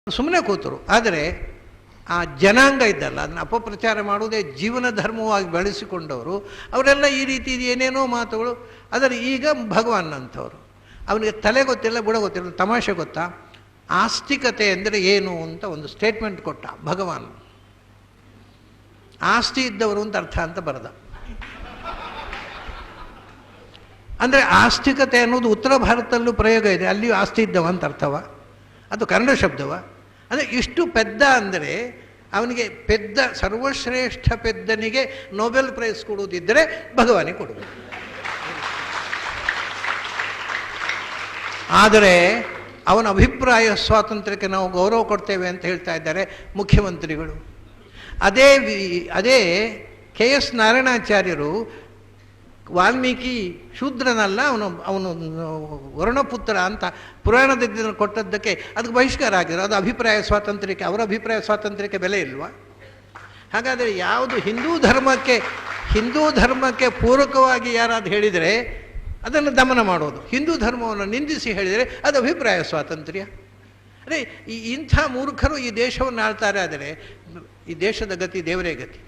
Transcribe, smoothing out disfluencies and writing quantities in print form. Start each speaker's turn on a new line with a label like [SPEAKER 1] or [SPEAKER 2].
[SPEAKER 1] ಸುಮ್ಮನೆ ಕೂತರು. ಆದರೆ ಆ ಜನಾಂಗ ಇದ್ದಲ್ಲ, ಅದನ್ನು ಅಪಪ್ರಚಾರ ಮಾಡುವುದೇ ಜೀವನ ಧರ್ಮವಾಗಿ ಬೆಳೆಸಿಕೊಂಡವರು ಅವರೆಲ್ಲ ಈ ರೀತಿ ಏನೇನೋ ಮಾತುಗಳು. ಆದರೆ ಈಗ ಭಗವಾನ್ ಅಂಥವ್ರು, ಅವನಿಗೆ ತಲೆ ಗೊತ್ತಿಲ್ಲ, ಬುಡ ಗೊತ್ತಿಲ್ಲ. ತಮಾಷೆ ಗೊತ್ತಾ, ಆಸ್ತಿಕತೆ ಅಂದರೆ ಏನು ಅಂತ ಒಂದು ಸ್ಟೇಟ್ಮೆಂಟ್ ಕೊಟ್ಟ ಭಗವಾನ್. ಆಸ್ತಿ ಇದ್ದವರು ಅಂತ ಅರ್ಥ ಅಂತ ಬರೆದ. ಅಂದರೆ ಆಸ್ತಿಕತೆ ಅನ್ನೋದು ಉತ್ತರ ಭಾರತದಲ್ಲೂ ಪ್ರಯೋಗ ಇದೆ, ಅಲ್ಲಿಯೂ ಆಸ್ತಿ ಇದ್ದವ ಅಂತ ಅರ್ಥವ, ಅದು ಕನ್ನಡ ಶಬ್ದವ. ಅಂದರೆ ಇಷ್ಟು ಪೆದ್ದ ಅಂದರೆ ಅವನಿಗೆ ಪೆದ್ದ, ಸರ್ವಶ್ರೇಷ್ಠ ಪೆದ್ದನಿಗೆ ನೊಬೆಲ್ ಪ್ರೈಸ್ ಕೊಡುವುದಿದ್ದರೆ ಭಗವಾನಿಗೆ ಕೊಡುವುದು. ಆದರೆ ಅವನ ಅಭಿಪ್ರಾಯ ಸ್ವಾತಂತ್ರ್ಯಕ್ಕೆ ನಾವು ಗೌರವ ಕೊಡ್ತೇವೆ ಅಂತ ಹೇಳ್ತಾ ಇದ್ದಾರೆ ಮುಖ್ಯಮಂತ್ರಿಗಳು. ಅದೇ ಕೆ ಎಸ್ ನಾರಾಯಣಾಚಾರ್ಯರು ವಾಲ್ಮೀಕಿ ಶೂದ್ರನಲ್ಲ, ಅವನು ವರ್ಣಪುತ್ರ ಅಂತ ಪುರಾಣದ ಕೊಟ್ಟದ್ದಕ್ಕೆ ಅದಕ್ಕೆ ಬಹಿಷ್ಕಾರ ಆಗಿರೋ. ಅದು ಅಭಿಪ್ರಾಯ ಸ್ವಾತಂತ್ರ್ಯಕ್ಕೆ, ಅವರ ಅಭಿಪ್ರಾಯ ಸ್ವಾತಂತ್ರ್ಯಕ್ಕೆ ಬೆಲೆ ಇಲ್ವಾ? ಹಾಗಾದರೆ ಯಾವುದು ಹಿಂದೂ ಧರ್ಮಕ್ಕೆ ಪೂರಕವಾಗಿ ಯಾರಾದ್ರು ಹೇಳಿದರೆ ಅದನ್ನು ದಮನ ಮಾಡೋದು, ಹಿಂದೂ ಧರ್ಮವನ್ನು ನಿಂದಿಸಿ ಹೇಳಿದರೆ ಅದು ಅಭಿಪ್ರಾಯ ಸ್ವಾತಂತ್ರ್ಯ. ಅದೇ ಇಂಥ ಮೂರ್ಖರು ಈ ದೇಶವನ್ನು ಆಳ್ತಾರೆ. ಆದರೆ ಈ ದೇಶದ ಗತಿ ದೇವರೇ ಗತಿ.